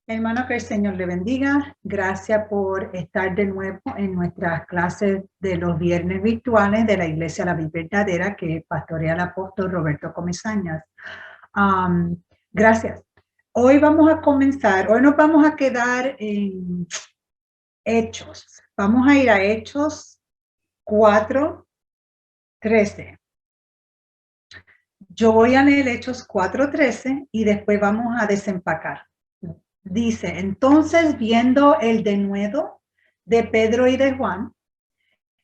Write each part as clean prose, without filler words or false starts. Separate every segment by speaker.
Speaker 1: Hermano, que el Señor le bendiga. Gracias por estar de nuevo en nuestras clases de los viernes virtuales de la Iglesia La Vida Verdadera que pastorea el apóstol Roberto Comesañas. Gracias. Hoy vamos a comenzar, hoy nos vamos a quedar en Hechos. Vamos a ir a Hechos 4:13. Yo voy a leer Hechos 4:13 y después vamos a desempacar. Dice, entonces viendo el denuedo de Pedro y de Juan,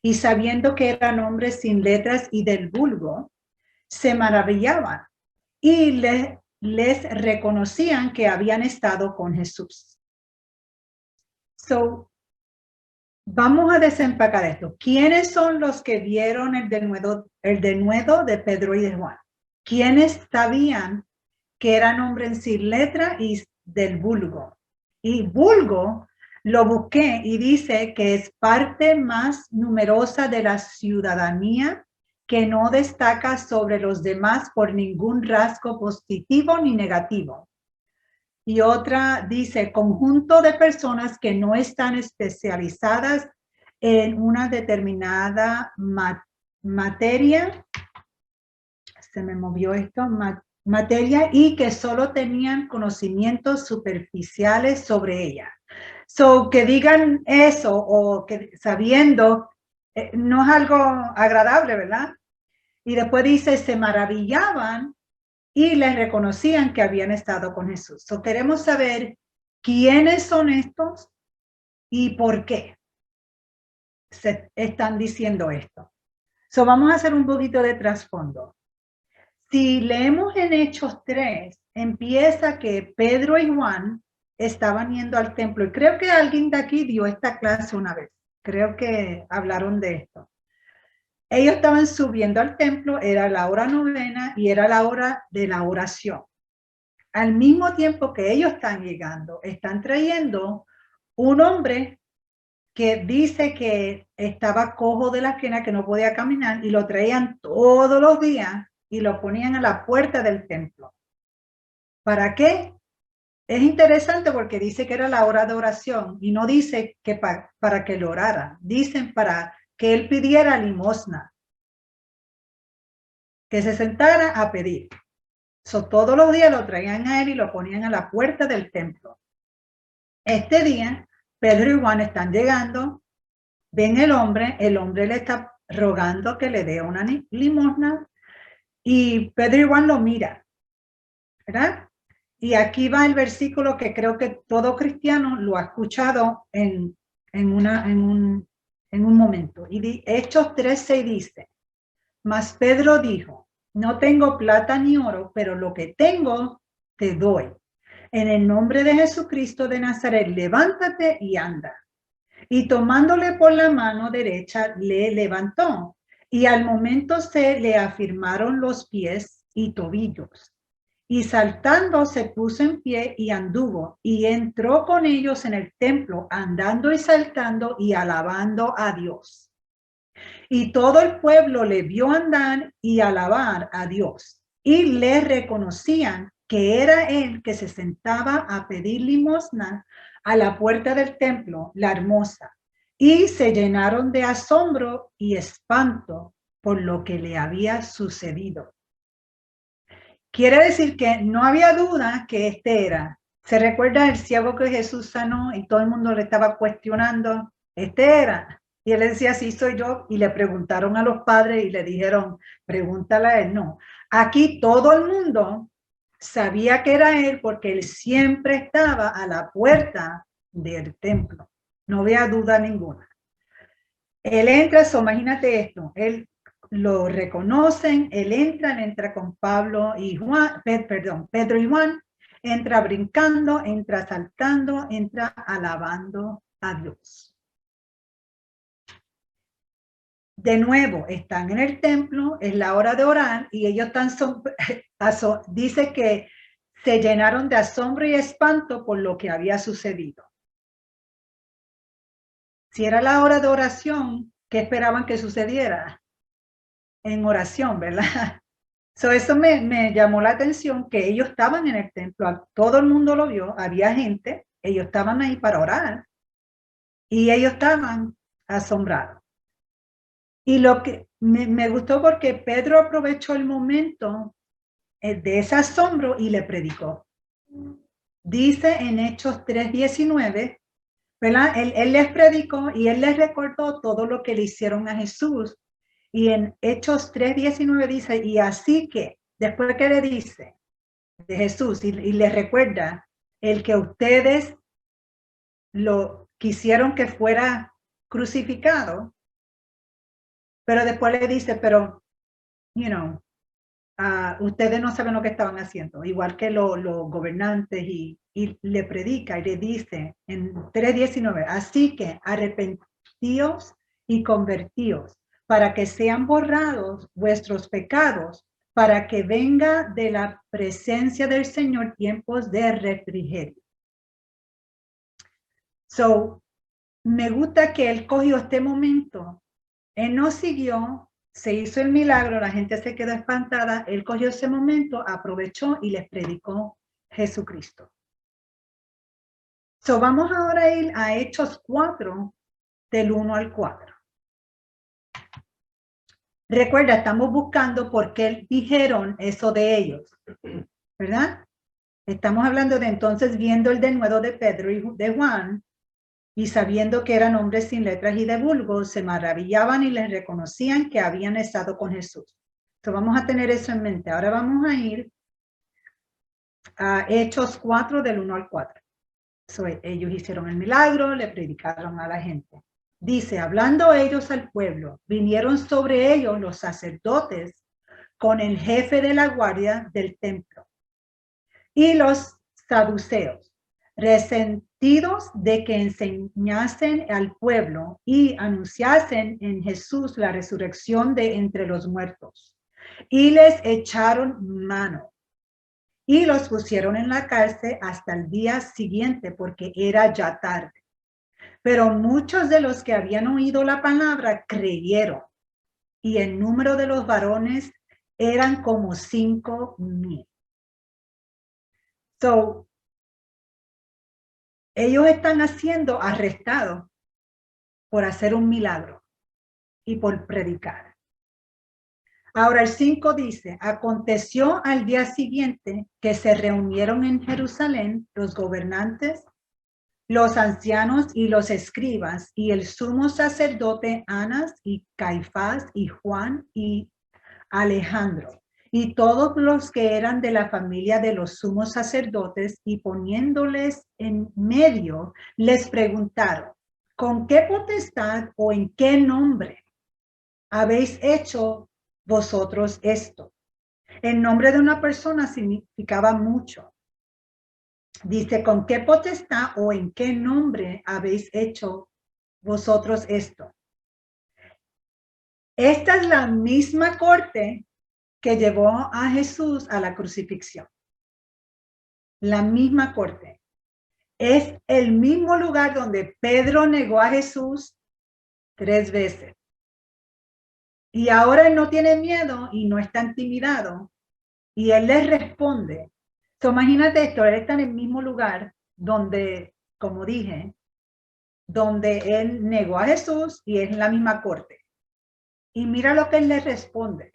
Speaker 1: y sabiendo que eran hombres sin letras y del vulgo, se maravillaban y les reconocían que habían estado con Jesús. Vamos a desempacar esto. ¿Quiénes son los que vieron el denuedo de Pedro y de Juan? ¿Quiénes sabían que eran hombres sin letra y del vulgo? Y vulgo lo busqué y dice que es parte más numerosa de la ciudadanía que no destaca sobre los demás por ningún rasgo positivo ni negativo. Y otra dice conjunto de personas que no están especializadas en una determinada materia. Se me movió esto, materia, y que solo tenían conocimientos superficiales sobre ella. Que digan eso o que sabiendo, no es algo agradable, ¿verdad? Y después dice, se maravillaban y les reconocían que habían estado con Jesús. Queremos saber quiénes son estos y por qué se están diciendo esto. Vamos a hacer un poquito de trasfondo. Si leemos en Hechos 3, empieza que Pedro y Juan estaban yendo al templo. Y creo que alguien de aquí dio esta clase una vez. Creo que hablaron de esto. Ellos estaban subiendo al templo, era la hora novena y era la hora de la oración. Al mismo tiempo que ellos están llegando, están trayendo un hombre que dice que estaba cojo de la esquina, que no podía caminar, y lo traían todos los días y lo ponían a la puerta del templo. ¿Para qué? Es interesante porque dice que era la hora de oración y no dice que para que lo orara. Dicen para que él pidiera limosna, que se sentara a pedir. Todos los días lo traían a él y lo ponían a la puerta del templo. Este día, Pedro y Juan están llegando, ven el hombre le está rogando que le dé una limosna y Pedro y Juan lo mira, ¿verdad? Y aquí va el versículo que creo que todo cristiano lo ha escuchado en un momento. Y Hechos 13 dice, mas Pedro dijo, no tengo plata ni oro, pero lo que tengo te doy. En el nombre de Jesucristo de Nazaret, levántate y anda. Y tomándole por la mano derecha, le levantó. Y al momento se le afirmaron los pies y tobillos. Y saltando se puso en pie y anduvo, y entró con ellos en el templo, andando y saltando y alabando a Dios. Y todo el pueblo le vio andar y alabar a Dios, y le reconocían que era él que se sentaba a pedir limosna a la puerta del templo, la hermosa, y se llenaron de asombro y espanto por lo que le había sucedido. Quiere decir que no había duda que este era. ¿Se recuerda el ciego que Jesús sanó y todo el mundo le estaba cuestionando? Este era. Y él decía, sí, soy yo. Y le preguntaron a los padres y le dijeron, pregúntale a él. No, aquí todo el mundo sabía que era él porque él siempre estaba a la puerta del templo. No había duda ninguna. Él entra, imagínate esto, él lo reconocen, él entra con Pablo y Juan, Pedro y Juan, entra brincando, entra saltando, entra alabando a Dios. De nuevo, están en el templo, es la hora de orar y ellos están, dice que se llenaron de asombro y espanto por lo que había sucedido. Si era la hora de oración, ¿qué esperaban que sucediera? En oración, ¿verdad? Eso me llamó la atención que ellos estaban en el templo, todo el mundo lo vio, había gente, ellos estaban ahí para orar y ellos estaban asombrados. Y lo que me gustó porque Pedro aprovechó el momento de ese asombro y le predicó. Dice en Hechos 3:19, ¿verdad? Él les predicó y él les recordó todo lo que le hicieron a Jesús. Y en Hechos 3:19 dice, y así que, después que le dice de Jesús y le recuerda el que ustedes lo quisieron que fuera crucificado, pero después le dice, pero, ustedes no saben lo que estaban haciendo, igual que los gobernantes, y le predica y le dice en 3:19, así que arrepentíos y convertíos para que sean borrados vuestros pecados, para que venga de la presencia del Señor tiempos de refrigerio. So, me gusta que él cogió este momento, él no siguió, se hizo el milagro, la gente se quedó espantada, él cogió ese momento, aprovechó y les predicó Jesucristo. So, vamos ahora a ir a Hechos 4, del 1 al 4. Recuerda, estamos buscando por qué dijeron eso de ellos, ¿verdad? Estamos hablando de entonces viendo el denuedo de Pedro y de Juan, y sabiendo que eran hombres sin letras y de vulgo, se maravillaban y les reconocían que habían estado con Jesús. Entonces vamos a tener eso en mente. Ahora vamos a ir a Hechos 4, del 1 al 4. So, ellos hicieron el milagro, le predicaron a la gente. Dice, hablando ellos al pueblo, vinieron sobre ellos los sacerdotes con el jefe de la guardia del templo y los saduceos, resentidos de que enseñasen al pueblo y anunciasen en Jesús la resurrección de entre los muertos. Y les echaron mano y los pusieron en la cárcel hasta el día siguiente, porque era ya tarde. Pero muchos de los que habían oído la palabra creyeron, y el número de los varones eran como 5,000. So, ellos están siendo arrestados por hacer un milagro y por predicar. Ahora el 5 dice, aconteció al día siguiente que se reunieron en Jerusalén los gobernantes, los ancianos y los escribas, y el sumo sacerdote Anás y Caifás y Juan y Alejandro, y todos los que eran de la familia de los sumos sacerdotes, y poniéndoles en medio, les preguntaron, ¿con qué potestad o en qué nombre habéis hecho vosotros esto? El nombre de una persona significaba mucho. Dice, ¿con qué potestad o en qué nombre habéis hecho vosotros esto? Esta es la misma corte que llevó a Jesús a la crucifixión. La misma corte. Es el mismo lugar donde Pedro negó a Jesús 3 veces. Y ahora él no tiene miedo y no está intimidado. Y él les responde. So, imagínate esto, él está en el mismo lugar donde, como dije, donde él negó a Jesús y es la misma corte. Y mira lo que él les responde.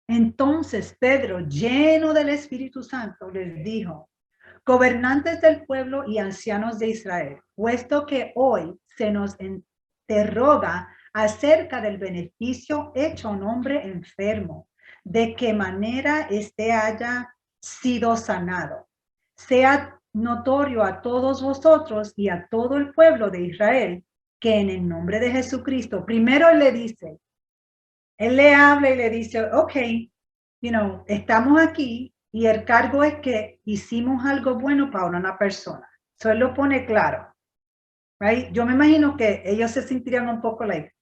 Speaker 1: Entonces Pedro, lleno del Espíritu Santo, les dijo, gobernantes del pueblo y ancianos de Israel, puesto que hoy se nos interroga acerca del beneficio hecho a un hombre enfermo, de qué manera éste haya sido sanado, sea notorio a todos vosotros y a todo el pueblo de Israel, que en el nombre de Jesucristo, primero le dice, él le habla y le dice, ok, estamos aquí y el cargo es que hicimos algo bueno para una persona. So él lo pone claro. Right? Yo me imagino que ellos se sentirían un poco like,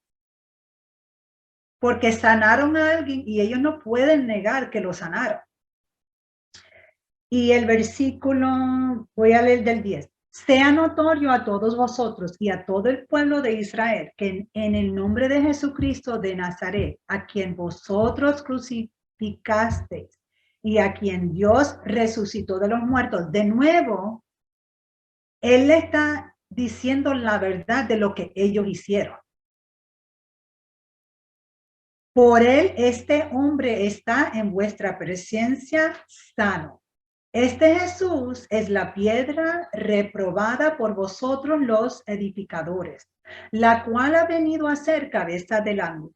Speaker 1: porque sanaron a alguien y ellos no pueden negar que lo sanaron. Y el versículo, voy a leer del 10. Sea notorio a todos vosotros y a todo el pueblo de Israel que en el nombre de Jesucristo de Nazaret, a quien vosotros crucificasteis y a quien Dios resucitó de los muertos, de nuevo, Él le está diciendo la verdad de lo que ellos hicieron. Por él, este hombre está en vuestra presencia sano. Este Jesús es la piedra reprobada por vosotros los edificadores, la cual ha venido a ser cabeza del ángulo.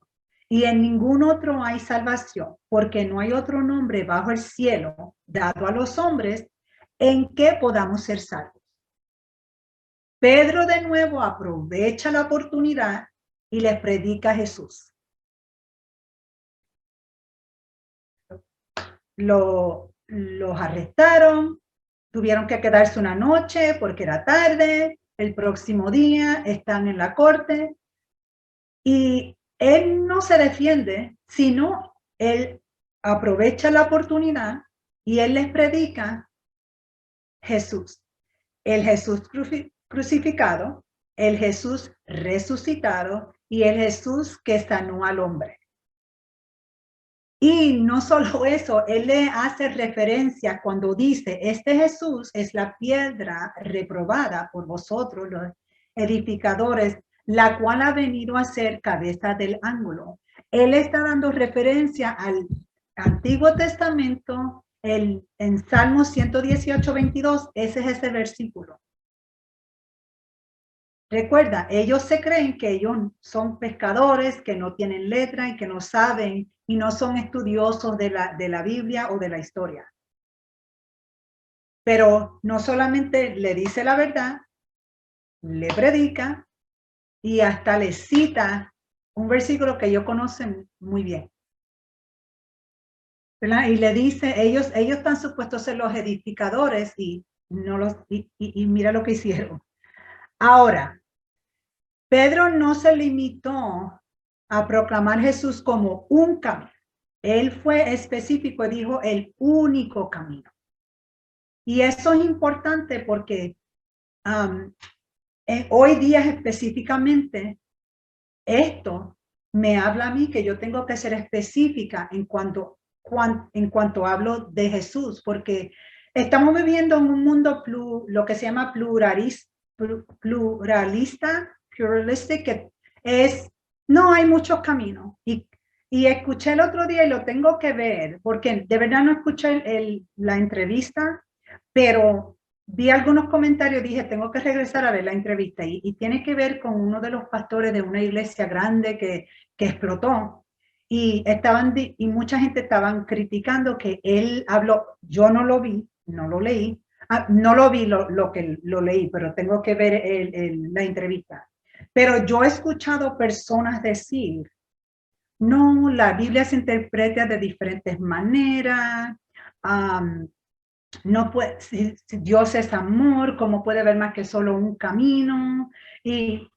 Speaker 1: Y en ningún otro hay salvación, porque no hay otro nombre bajo el cielo dado a los hombres en que podamos ser salvos. Pedro de nuevo aprovecha la oportunidad y les predica a Jesús. Los arrestaron, tuvieron que quedarse una noche porque era tarde, el próximo día están en la corte y él no se defiende, sino él aprovecha la oportunidad y él les predica Jesús, el Jesús crucificado, el Jesús resucitado y el Jesús que sanó al hombre. Y no solo eso, él le hace referencia cuando dice, este Jesús es la piedra reprobada por vosotros, los edificadores, la cual ha venido a ser cabeza del ángulo. Él está dando referencia al Antiguo Testamento, en Salmo 118, 22, ese es ese versículo. Recuerda, ellos se creen que ellos son pescadores, que no tienen letra y que no saben y no son estudiosos de la Biblia o de la historia. Pero no solamente le dice la verdad, le predica y hasta le cita un versículo que ellos conocen muy bien. ¿Verdad? Y le dice, ellos están supuestos a ser los edificadores y mira lo que hicieron. Ahora, Pedro no se limitó a proclamar Jesús como un camino. Él fue específico y dijo el único camino. Y eso es importante porque hoy día específicamente esto me habla a mí que yo tengo que ser específica en cuanto hablo de Jesús, porque estamos viviendo en un mundo lo que se llama pluralistic, que es, no hay muchos caminos. Y escuché el otro día y lo tengo que ver, porque de verdad no escuché la entrevista, pero vi algunos comentarios, dije, tengo que regresar a ver la entrevista, y tiene que ver con uno de los pastores de una iglesia grande que explotó, y mucha gente estaban criticando que él habló, yo no lo vi, no lo leí, no lo vi lo que lo leí, pero tengo que ver la entrevista. Pero yo he escuchado personas decir, no, la Biblia se interpreta de diferentes maneras, no puede, si Dios es amor, ¿cómo puede haber más que solo un camino? Y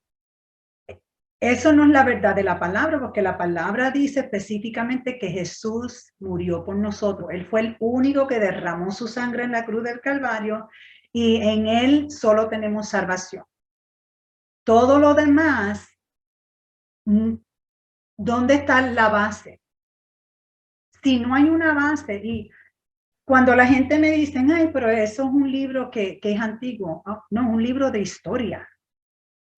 Speaker 1: eso no es la verdad de la palabra, porque la palabra dice específicamente que Jesús murió por nosotros. Él fue el único que derramó su sangre en la cruz del Calvario y en él solo tenemos salvación. Todo lo demás, ¿dónde está la base? Si no hay una base, y cuando la gente me dice, ay, pero eso es un libro que es antiguo, no, es un libro de historia.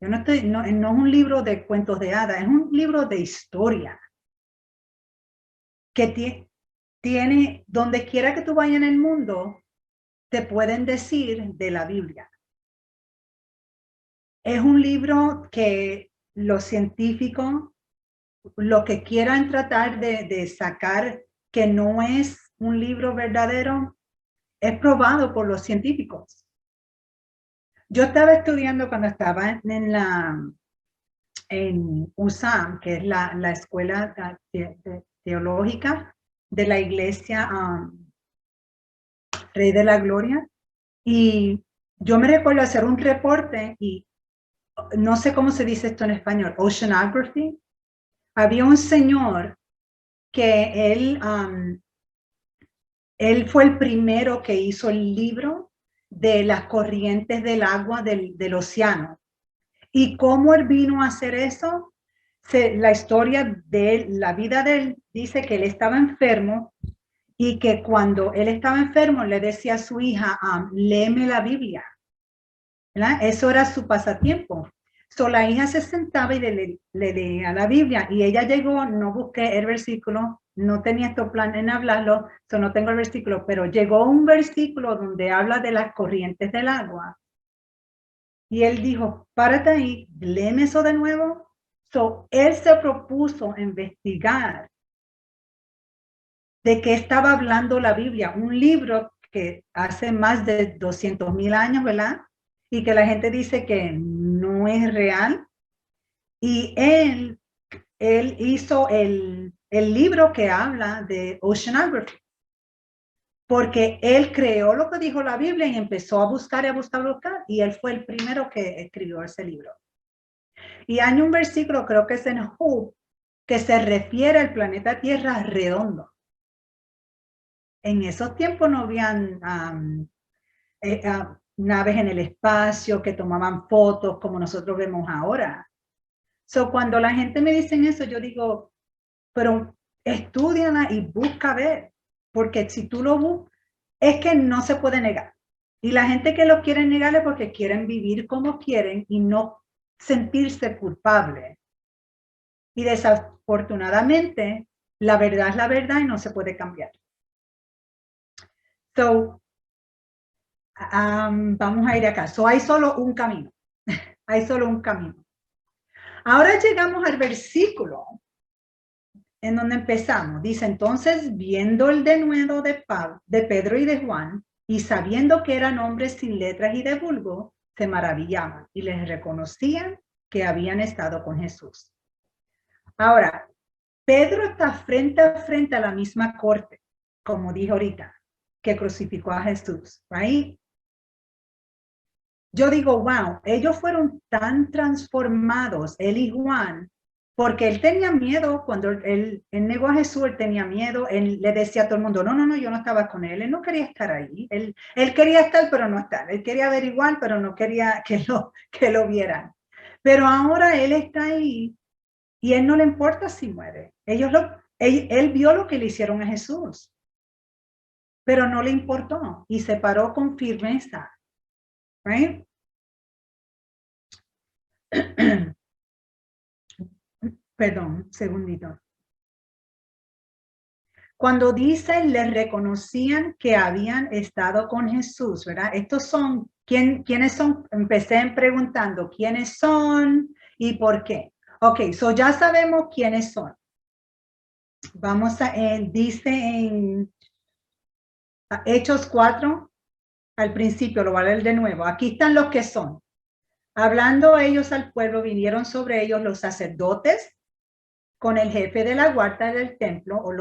Speaker 1: Yo no es un libro de cuentos de hadas, es un libro de historia. Que tiene, donde quiera que tú vayas en el mundo, te pueden decir de la Biblia. Es un libro que los científicos, lo que quieran tratar de sacar que no es un libro verdadero, es probado por los científicos. Yo estaba estudiando cuando estaba en USAM, que es la escuela teológica de la iglesia Rey de la Gloria, y yo me recuerdo hacer un reporte, y no sé cómo se dice esto en español, oceanography. Había un señor que él fue el primero que hizo el libro de las corrientes del agua del océano. ¿Y cómo él vino a hacer eso? La historia de él, la vida de él, dice que él estaba enfermo y que cuando él estaba enfermo le decía a su hija, léeme la Biblia. ¿verdad? Eso era su pasatiempo. So, la hija se sentaba y le leía la Biblia y ella llegó, no busqué el versículo, no tenía esto plan en hablarlo, so no tengo el versículo, pero llegó un versículo donde habla de las corrientes del agua. Y él dijo, párate ahí, léeme eso de nuevo. So, él se propuso investigar de qué estaba hablando la Biblia, un libro que hace más de 200,000 años, ¿verdad? Y que la gente dice que no es real. Y él hizo el libro que habla de oceanography, porque él creó lo que dijo la Biblia y empezó a buscar, y él fue el primero que escribió ese libro. Y hay un versículo, creo que es en Job, que se refiere al planeta Tierra redondo. En esos tiempos no habían naves en el espacio que tomaban fotos como nosotros vemos ahora. So, cuando la gente me dice eso, yo digo, pero estúdiala y busca ver, porque si tú lo buscas, es que no se puede negar. Y la gente que lo quiere negar es porque quieren vivir como quieren y no sentirse culpable. Y desafortunadamente, la verdad es la verdad y no se puede cambiar. So, vamos a ir acá. So, hay solo un camino. Hay solo un camino. Ahora llegamos al versículo en donde empezamos. Dice, entonces, viendo el denuedo de Pedro y de Juan, y sabiendo que eran hombres sin letras y de vulgo, se maravillaban y les reconocían que habían estado con Jesús. Ahora, Pedro está frente a frente a la misma corte, como dije ahorita, que crucificó a Jesús, right? Yo digo, wow, ellos fueron tan transformados, él y Juan, porque él tenía miedo cuando él negó a Jesús, él tenía miedo, él le decía a todo el mundo, no, yo no estaba con él no quería estar ahí, él quería estar, pero no estar, él quería averiguar, pero no quería que lo vieran. Pero ahora él está ahí y él no le importa si muere. Él vio lo que le hicieron a Jesús, pero no le importó y se paró con firmeza, right? Perdón, segundito. Cuando dicen, les reconocían que habían estado con Jesús, ¿verdad? Estos son, ¿quiénes son? Empecé preguntando, ¿quiénes son y por qué? Ok, so ya sabemos quiénes son. Vamos a, dice en Hechos 4, al principio, lo voy a leer de nuevo. Aquí están los que son. Hablando ellos al pueblo, vinieron sobre ellos los sacerdotes, con el jefe de la guardia del templo, o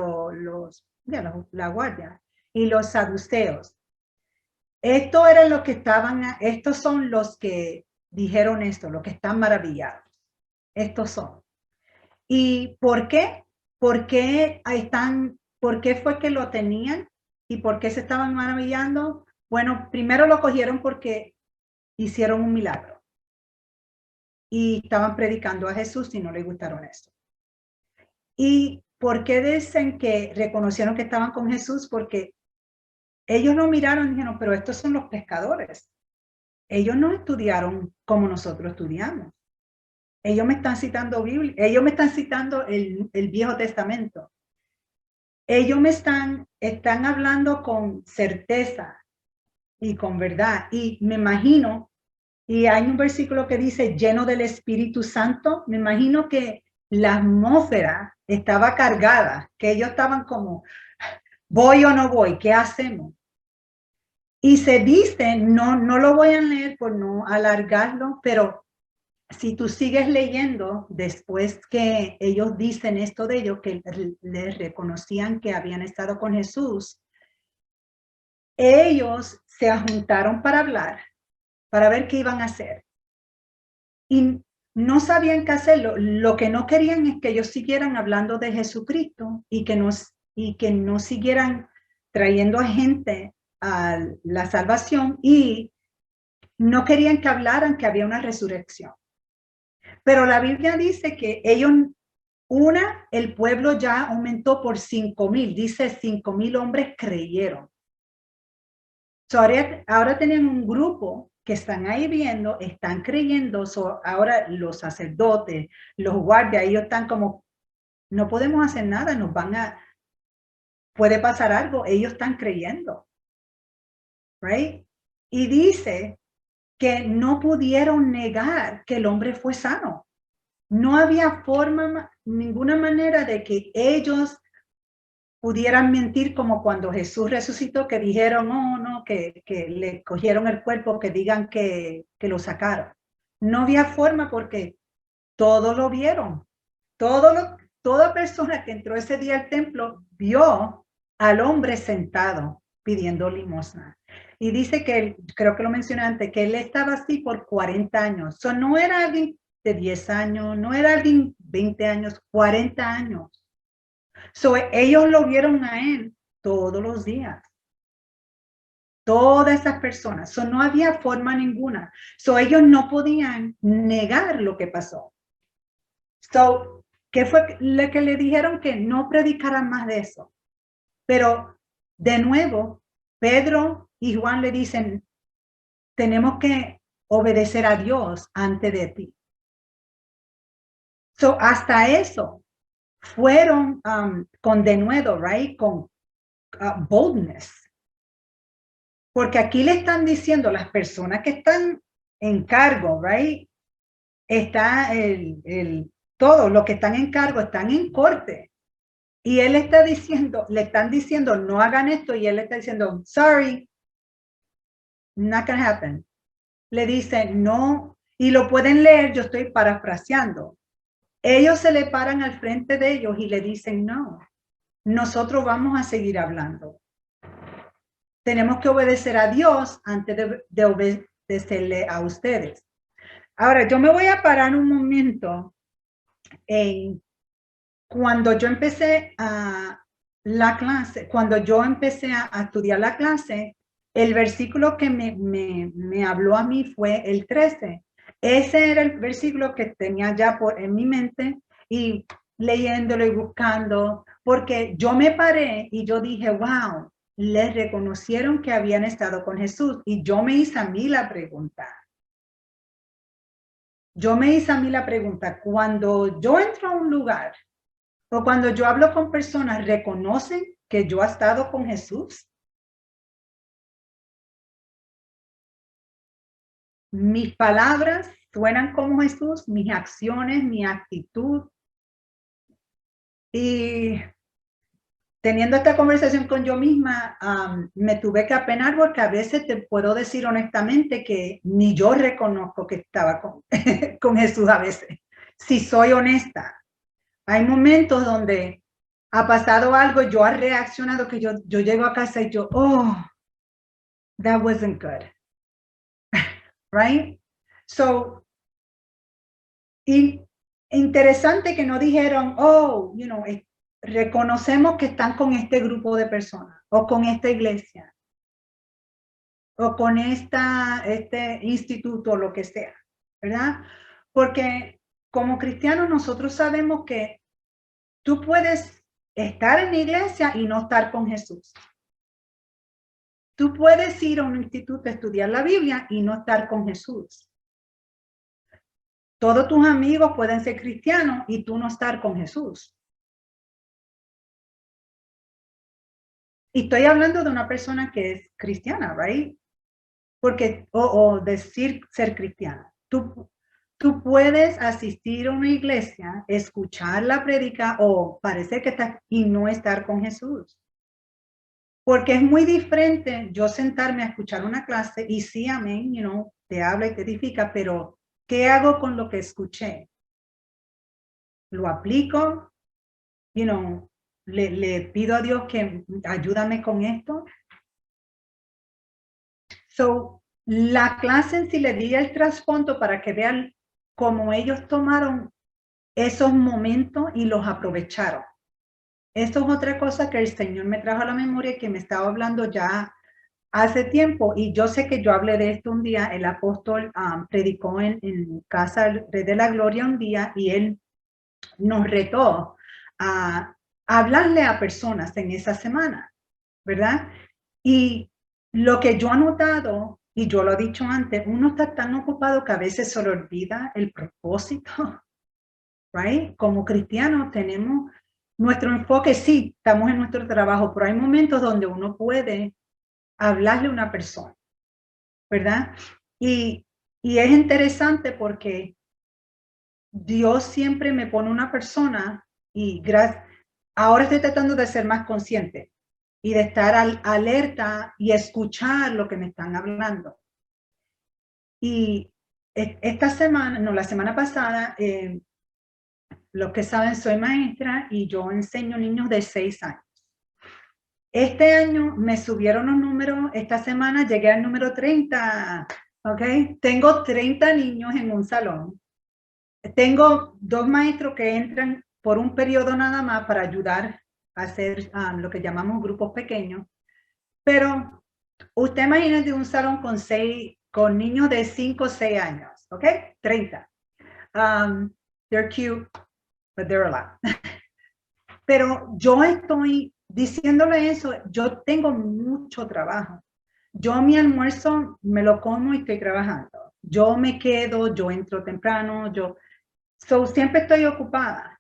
Speaker 1: la guardia, y los saduceos. Esto era lo que estos son los que dijeron esto, los que están maravillados. Estos son. ¿Y por qué? ¿Por qué fue que lo tenían? ¿Y por qué se estaban maravillando? Bueno, primero lo cogieron porque hicieron un milagro. Y estaban predicando a Jesús y no les gustaron esto. ¿Y por qué dicen que reconocieron que estaban con Jesús? Porque ellos no miraron y dijeron, pero estos son los pescadores. Ellos no estudiaron como nosotros estudiamos. Ellos me están citando Biblia, ellos me están citando el Viejo Testamento. Ellos me están hablando con certeza y con verdad. Y me imagino, y hay un versículo que dice lleno del Espíritu Santo, me imagino que la atmósfera estaba cargada, que ellos estaban como, ¿voy o no voy? ¿Qué hacemos? Y se dice, no lo voy a leer por no alargarlo, pero si tú sigues leyendo, después que ellos dicen esto de ellos, que les reconocían que habían estado con Jesús, ellos se juntaron para hablar, para ver qué iban a hacer. Y no sabían qué hacerlo. Lo que no querían es que ellos siguieran hablando de Jesucristo y que no siguieran trayendo a gente a la salvación, y no querían que hablaran que había una resurrección. Pero la Biblia dice que ellos, el pueblo ya aumentó por 5,000, dice 5,000 hombres creyeron. So, ahora tenían un grupo que están ahí viendo, están creyendo, ahora los sacerdotes, los guardias, ellos están como, no podemos hacer nada, puede pasar algo, ellos están creyendo, right? Y dice que no pudieron negar que el hombre fue sano. No había ninguna manera de que ellos pudieran mentir como cuando Jesús resucitó, que dijeron, oh, no, que le cogieron el cuerpo, que digan que lo sacaron. No había forma porque todos lo vieron. Toda persona que entró ese día al templo vio al hombre sentado pidiendo limosna. Y dice que, creo que lo mencioné antes, que él estaba así por 40 años. No era alguien de 10 años, no era alguien 20 años, 40 años. Ellos lo vieron a él todos los días. Todas esas personas. No había forma ninguna. Ellos no podían negar lo que pasó. ¿Qué fue lo que le dijeron? Que no predicaran más de eso. Pero, de nuevo, Pedro y Juan le dicen, tenemos que obedecer a Dios antes de ti. Hasta eso, fueron con denuedo, right? Con boldness. Porque aquí le están diciendo las personas que están en cargo, right? Está todos los que están en cargo están en corte. Y él está diciendo, le están diciendo, no hagan esto. Y él está diciendo, sorry, not gonna happen. Le dice, no. Y lo pueden leer, yo estoy parafraseando. Ellos se le paran al frente de ellos y le dicen, no, nosotros vamos a seguir hablando. Tenemos que obedecer a Dios antes de obedecerle a ustedes. Ahora, yo me voy a parar un momento en cuando yo empecé la clase, cuando yo empecé a estudiar la clase, el versículo que me habló a mí fue el 13. Ese era el versículo que tenía ya en mi mente y leyéndolo y buscando, porque yo me paré y yo dije, wow, les reconocieron que habían estado con Jesús. Y yo me hice a mí la pregunta. Cuando yo entro a un lugar o cuando yo hablo con personas, ¿reconocen que yo he estado con Jesús? Mis palabras suenan como Jesús, mis acciones, mi actitud. Y teniendo esta conversación con yo misma, me tuve que apenar porque a veces te puedo decir honestamente que ni yo reconozco que estaba con Jesús a veces, si soy honesta. Hay momentos donde ha pasado algo, yo he reaccionado, que yo llego a casa y yo, oh, that wasn't good. Right? Interesante que no dijeron, oh, reconocemos que están con este grupo de personas, o con esta iglesia, o con este instituto, lo que sea, ¿verdad? Porque como cristianos nosotros sabemos que tú puedes estar en la iglesia y no estar con Jesús. Tú puedes ir a un instituto a estudiar la Biblia y no estar con Jesús. Todos tus amigos pueden ser cristianos y tú no estar con Jesús. Y estoy hablando de una persona que es cristiana, right? Porque, o decir ser cristiana. Tú puedes asistir a una iglesia, escuchar la prédica o parecer que estás y no estar con Jesús. Porque es muy diferente yo sentarme a escuchar una clase y sí, amén, te habla y te edifica, pero ¿qué hago con lo que escuché? ¿Lo aplico? Le pido a Dios que ayúdame con esto. La clase en sí le di el trasfondo para que vean cómo ellos tomaron esos momentos y los aprovecharon. Esto es otra cosa que el Señor me trajo a la memoria y que me estaba hablando ya hace tiempo. Y yo sé que yo hablé de esto un día. El apóstol predicó en casa del Rey de la Gloria un día y él nos retó a hablarle a personas en esa semana, ¿verdad? Y lo que yo he notado Y yo lo he dicho antes, uno está tan ocupado que a veces se le olvida el propósito, right? Como cristianos tenemos nuestro enfoque, sí, estamos en nuestro trabajo, pero hay momentos donde uno puede hablarle a una persona, ¿verdad? Y es interesante porque Dios siempre me pone una persona y ahora estoy tratando de ser más consciente y de estar alerta y escuchar lo que me están hablando. Y esta semana, no, la semana pasada, los que saben, soy maestra y yo enseño niños de 6 años. Este año me subieron los números, esta semana llegué al número 30, ¿ok? Tengo 30 niños en un salón. Tengo 2 maestros que entran por un periodo nada más para ayudar a hacer lo que llamamos grupos pequeños. Pero usted imagínese un salón con niños de 5 o 6 años, ¿ok? 30. They're cute, but they're a lot. Pero yo estoy diciéndole eso, yo tengo mucho trabajo. Yo mi almuerzo me lo como y estoy trabajando. Yo me quedo, yo entro temprano, siempre estoy ocupada.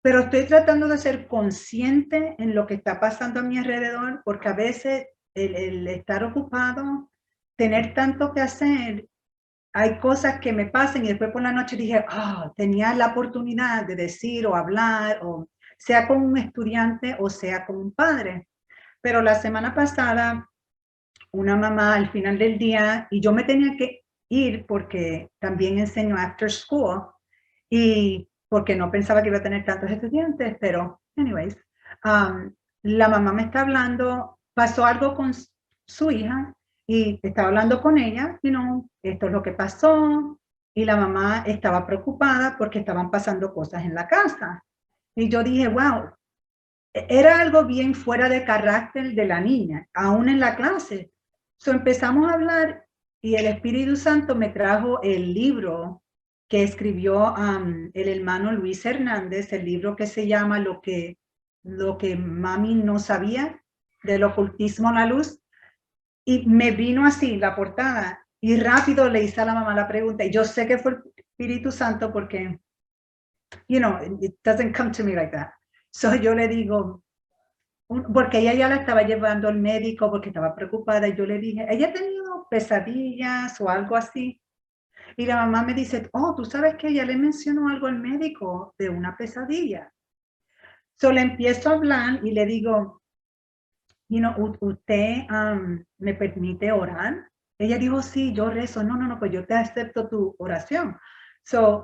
Speaker 1: Pero estoy tratando de ser consciente en lo que está pasando a mi alrededor, porque a veces el estar ocupado, tener tanto que hacer, hay cosas que me pasan y después por la noche dije, tenía la oportunidad de decir o hablar, o sea con un estudiante o sea con un padre. Pero la semana pasada, una mamá al final del día, y yo me tenía que ir porque también enseño after school, y porque no pensaba que iba a tener tantos estudiantes, pero anyways, la mamá me está hablando, pasó algo con su hija, y estaba hablando con ella, esto es lo que pasó, y la mamá estaba preocupada porque estaban pasando cosas en la casa. Y yo dije, wow, era algo bien fuera de carácter de la niña, aún en la clase. Empezamos a hablar y el Espíritu Santo me trajo el libro que escribió el hermano Luis Hernández, el libro que se llama Lo que mami no sabía, del ocultismo a la luz. Y me vino así la portada y rápido le hice a la mamá la pregunta. Y yo sé que fue el Espíritu Santo porque, it doesn't come to me like that. So yo le digo, porque ella ya la estaba llevando al médico porque estaba preocupada. Y yo le dije, ¿ella ha tenido pesadillas o algo así? Y la mamá me dice, tú sabes que ella le mencionó algo al médico de una pesadilla. Le empiezo a hablar y le digo, ¿usted me permite orar? Ella dijo, sí, yo rezo. No, pues yo te acepto tu oración.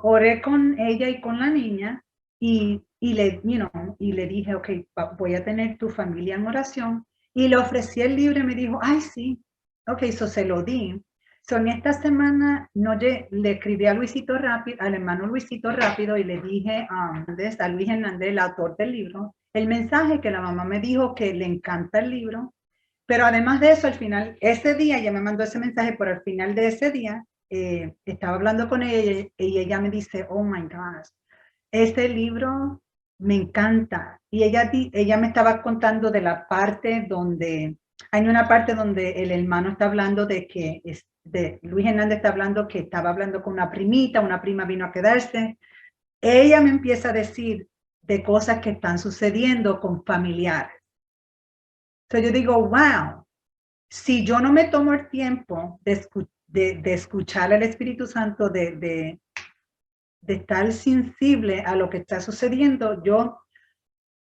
Speaker 1: Oré con ella y con la niña y le dije, ok, voy a tener tu familia en oración. Y le ofrecí el libro y me dijo, ay, sí. Ok, se lo di. En esta semana le escribí a Luisito Rápido, al hermano Luisito Rápido, y le dije a Luis Hernández, el autor del libro, el mensaje que la mamá me dijo que le encanta el libro, pero además de eso, al final, ese día, ella me mandó ese mensaje, pero al final de ese día, estaba hablando con ella y ella me dice, oh my gosh, ese libro me encanta. Y ella me estaba contando de la parte donde, hay una parte donde el hermano está hablando Luis Hernández está hablando que estaba hablando con una prima vino a quedarse. Ella me empieza a decir de cosas que están sucediendo con familiares. Entonces yo digo, wow, si yo no me tomo el tiempo de escuchar al Espíritu Santo, de estar sensible a lo que está sucediendo, yo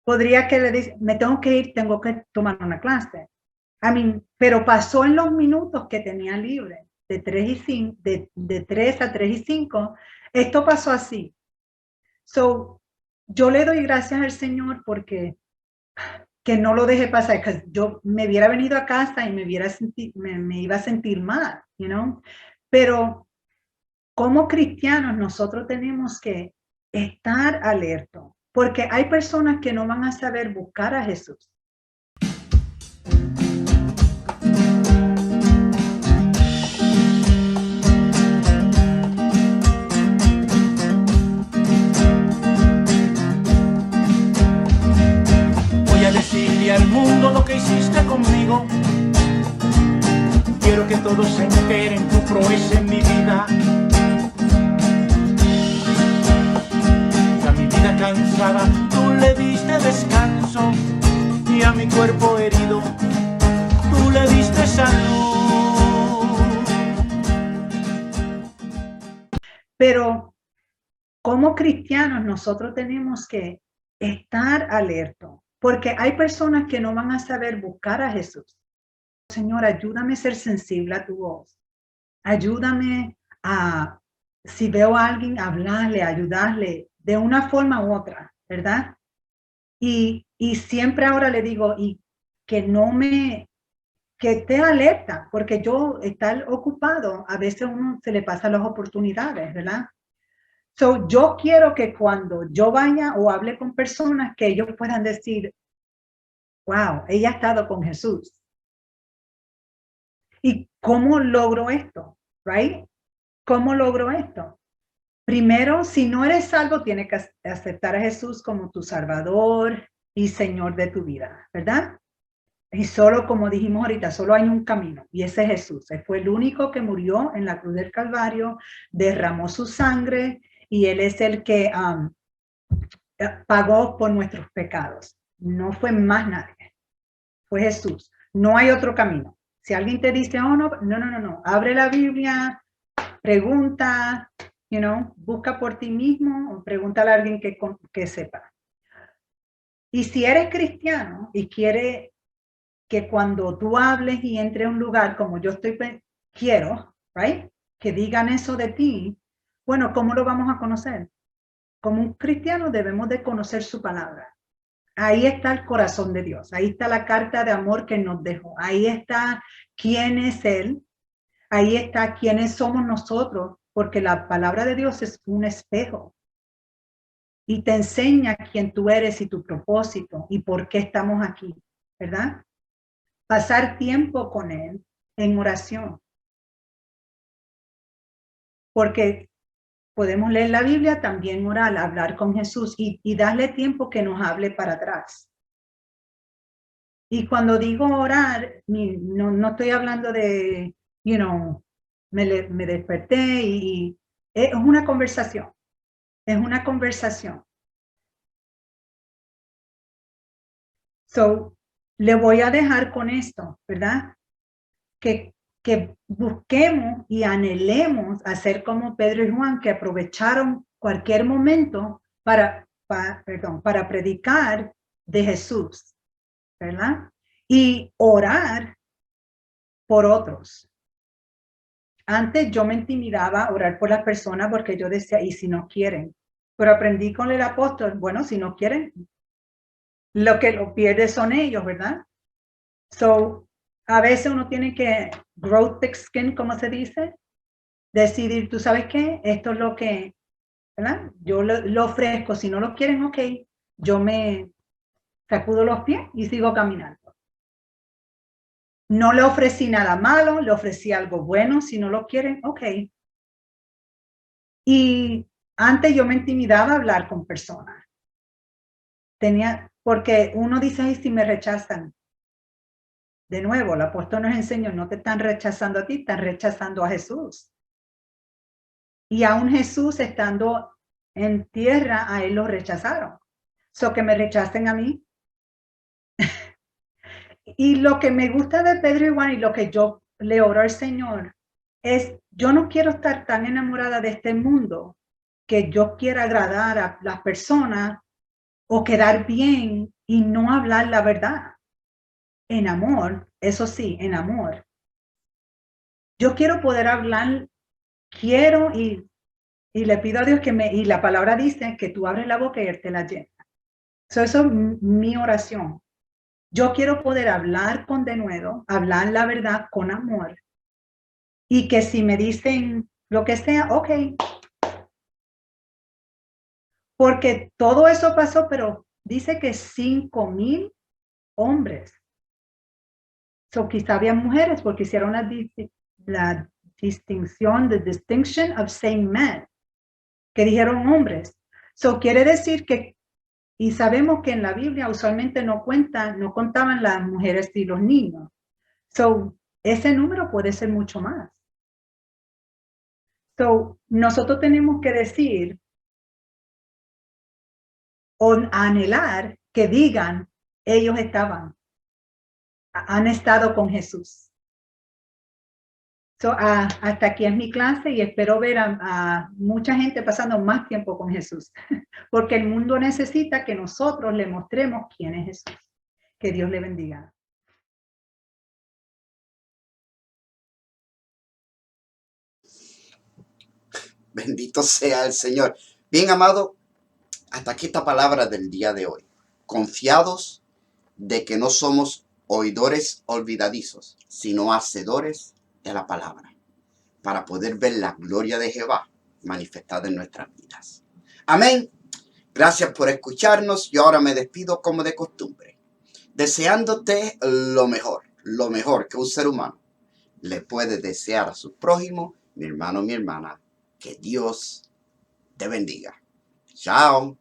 Speaker 1: podría que me tengo que ir, tengo que tomar una clase. Pero pasó en los minutos que tenía libre, de 3 a 3 y 5, esto pasó así. Yo le doy gracias al Señor porque que no lo deje pasar, que yo me hubiera venido a casa y me iba a sentir mal, Pero como cristianos nosotros tenemos que estar alertos, porque hay personas que no van a saber buscar a Jesús.
Speaker 2: Decirle al mundo lo que hiciste conmigo, y quiero que todos se enteren tu proeza en mi vida. A mi vida cansada tú le diste descanso, y a mi cuerpo herido tú le diste salud.
Speaker 1: Pero como cristianos nosotros tenemos que estar alertos, porque hay personas que no van a saber buscar a Jesús. Señor, ayúdame a ser sensible a tu voz. Ayúdame a, si veo a alguien, hablarle, ayudarle de una forma u otra, ¿verdad? Y siempre ahora le digo, y que no me, que esté alerta, porque yo estar ocupado, a veces uno se le pasan las oportunidades, ¿verdad? So, yo quiero que cuando yo vaya o hable con personas, que ellos puedan decir, wow, ella ha estado con Jesús. ¿Y cómo logro esto? Right? ¿Cómo logro esto? Primero, si no eres salvo, tienes que aceptar a Jesús como tu Salvador y Señor de tu vida, ¿verdad? Y solo, como dijimos ahorita, solo hay un camino, y ese es Jesús. Él fue el único que murió en la cruz del Calvario, derramó su sangre, y Él es el que pagó por nuestros pecados. No fue más nadie, fue Jesús. No hay otro camino. Si alguien te dice, oh, no, abre la Biblia, pregunta, busca por ti mismo, o pregúntale a alguien que sepa. Y si eres cristiano y quiere que cuando tú hables y entres a un lugar como yo quiero, right, que digan eso de ti, bueno, ¿cómo lo vamos a conocer? Como un cristiano debemos de conocer su palabra. Ahí está el corazón de Dios, ahí está la carta de amor que nos dejó, ahí está quién es Él, ahí está quiénes somos nosotros, porque la palabra de Dios es un espejo y te enseña quién tú eres y tu propósito y por qué estamos aquí, ¿verdad? Pasar tiempo con Él en oración, porque podemos leer la Biblia, también orar, hablar con Jesús y darle tiempo que nos hable para atrás. Y cuando digo orar, no estoy hablando de, me desperté y es una conversación. Es una conversación. So, le voy a dejar con esto, ¿verdad? Que busquemos y anhelemos hacer como Pedro y Juan, que aprovecharon cualquier momento para predicar de Jesús, ¿verdad? Y orar por otros. Antes yo me intimidaba a orar por las personas porque yo decía, ¿y si no quieren? Pero aprendí con el apóstol, bueno, si no quieren, lo que lo pierde son ellos, ¿verdad? So, a veces uno tiene que grow thick skin, como se dice, decidir, ¿tú sabes qué? Esto es lo que, ¿verdad? Yo lo ofrezco, si no lo quieren, ok, yo me sacudo los pies y sigo caminando. No le ofrecí nada malo, le ofrecí algo bueno, si no lo quieren, ok. Y antes yo me intimidaba a hablar con personas. Porque uno dice, ay, si me rechazan. De nuevo, el apóstol nos enseñó, no te están rechazando a ti, están rechazando a Jesús. Y aún Jesús estando en tierra, a él lo rechazaron. So que me rechacen a mí. Y lo que me gusta de Pedro y Juan y lo que yo le oro al Señor es, yo no quiero estar tan enamorada de este mundo que yo quiera agradar a las personas o quedar bien y no hablar la verdad. En amor, eso sí, en amor. Yo quiero poder hablar, quiero y le pido a Dios y la palabra dice que tú abres la boca y Él te la llena. Eso es mi oración. Yo quiero poder hablar con denuedo, hablar la verdad con amor. Y que si me dicen lo que sea, ok. Porque todo eso pasó, pero dice que 5,000 hombres. So quizá había mujeres porque hicieron la distinción, the distinction of saying men, que dijeron hombres. So quiere decir que, y sabemos que en la Biblia usualmente no contaban las mujeres y los niños. So ese número puede ser mucho más. So, nosotros tenemos que decir o anhelar que digan, ellos han estado con Jesús. So, hasta aquí es mi clase y espero ver a mucha gente pasando más tiempo con Jesús, porque el mundo necesita que nosotros le mostremos quién es Jesús. Que Dios le bendiga.
Speaker 3: Bendito sea el Señor. Bien, amado, hasta aquí esta palabra del día de hoy. Confiados de que no somos oidores olvidadizos, sino hacedores de la palabra, para poder ver la gloria de Jehová manifestada en nuestras vidas. Amén. Gracias por escucharnos. Yo ahora me despido como de costumbre, deseándote lo mejor que un ser humano le puede desear a su prójimo. Mi hermano, mi hermana, que Dios te bendiga. Chao.